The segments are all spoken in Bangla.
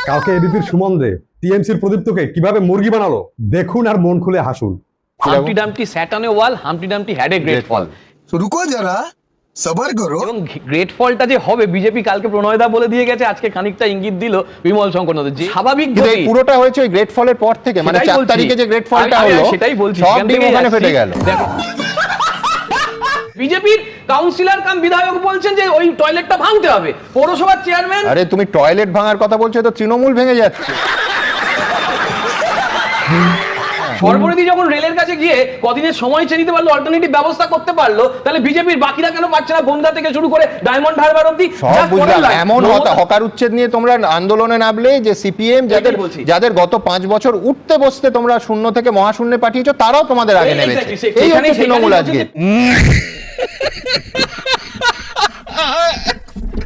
কালকে এবিপির সুমন দে টিএমসির প্রদীপ্তকে কিভাবে মুরগি বানালো দেখুন আর মন খুলে হাসুন। Humpty Dumpty sat on a wall, Humpty Dumpty had a great fall. तो रुको जरा सबर करो। এবং গ্রেট ফলটা যে হবে বিজেপি কালকে প্রণয়দা বলে দিয়ে গেছে, আজকে খানিকটা ইঙ্গিত দিল বিমল শঙ্কর নদ। যে স্বাভাবিক এই পুরোটা হয়েছে ওই গ্রেট ফলের পর থেকে, মানে 4 তারিখে যে গ্রেট ফলটা হলো সেটাই বলছি, সব ডিম ওখানে ফেটে গেল। দেখো বিজেপির কাউন্সিলর কাম বিধায়ক বলছেন যে ওই টয়লেটটা ভাঙতে হবে। পৌরসভার চেয়ারম্যান, আরে তুমি টয়লেট ভাঙার কথা বলছো, তো তৃণমূল ভেঙে যাচ্ছে। সর্বরীতি যখন রেলের কাছে গিয়ে কদিনের সময় চেয়ে নিতে পারলো, অল্টারনেটিভ ব্যবস্থা করতে পারলো, তাহলে বিজেপির বাকিরা কেন পারছে না? বনগা থেকে শুরু করে ডায়মন্ড হারবার অবধি সব বুঝলাম, এমন হকার উচ্ছেদ নিয়ে তোমরা আন্দোলনে নামলে যে সিপিএম যাদের গত 5 বছর উঠতে বসতে তোমরা শূন্য থেকে মহাশূন্যে পাঠিয়েছো, তারাও তোমাদের আগে নেমেছে। এই হচ্ছে তৃণমূল আজকে।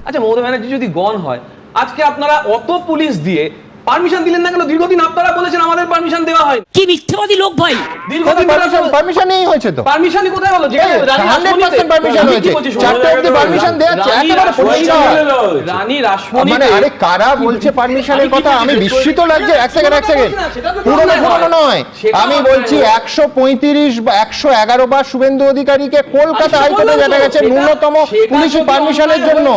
আচ্ছা, মমতা ব্যানার্জি যদি গণ হয়, আজকে আপনারা অত পুলিশ দিয়ে পারমিশন দিলেন না কেন? দীর্ঘদিন আপনারা বলেছেন আমাদের পারমিশন দেওয়া হয়। কি মিথ্যাবাদী লোক ভাই! দীর্ঘদিন পারমিশনই হয়েছে তো। পারমিশনই কোথায় হলো? যেখানে 100% পারমিশন হয়েছে, 4টা অবধি পারমিশন দেয়া আছে, একেবারে পরিষ্কার। রানী রাসমণি মানে আরে কারা বলছে পারমিশনের কথা? আমি বিস্মিত লাগছে। এক সেকেন্ড পুরনো নয়, আমি বলছি 135 বা 111 বার শুভেন্দু অধিকারীকে কলকাতা হাইকোর্টে জানা গেছে ন্যূনতম পুলিশি পারমিশনের জন্য।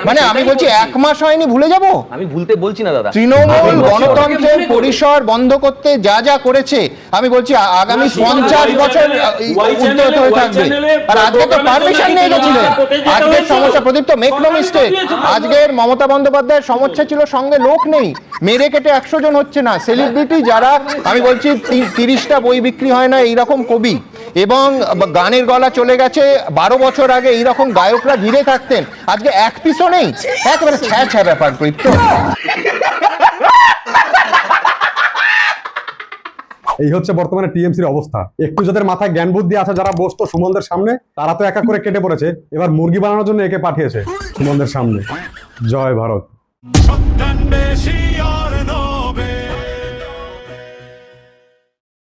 মানে আমি বলছি 1 মাস হয়নি, ভুলে যাব? আমি ভুলতে বলছি না দাদা। তৃণমূল গণতন্ত্রের পরিসর বন্ধ করতে যা যা করেছে, আমি বলছি আগামী 50 বছর উদ্যত হয়ে থাকবে। আর আজকে তো পারমিশন নিয়ে গেছিলেন। আজকের সমস্যা প্রদীপ, তো মেক নো মিস্টেক, আজকের মমতা বন্দ্যোপাধ্যায়ের সমস্যা ছিল সঙ্গে লোক নেই, মেরে কেটে 100 জন হচ্ছে না। সেলিব্রিটি যারা, আমি বলছি 30টা বই বিক্রি হয় না এইরকম কবি, এবং গানের গলা চলে গেছে 12 বছর আগে এইরকম গায়করা ঘিরে থাকতেন, আজকে এক পিসও নেই। একেবারে ছ্যা ব্যাপার প্রদীপ। এই হচ্ছে বর্তমানে টিএমসির অবস্থা। একটু যাদের মাথায় জ্ঞান বুদ্ধি আছে, যারা বসতো সুমনদের সামনে, তারা তো একা করে কেটে পড়েছে। এবার মুরগি বানানোর জন্য একে পাঠিয়েছে সুমনদের সামনে। জয় ভারত।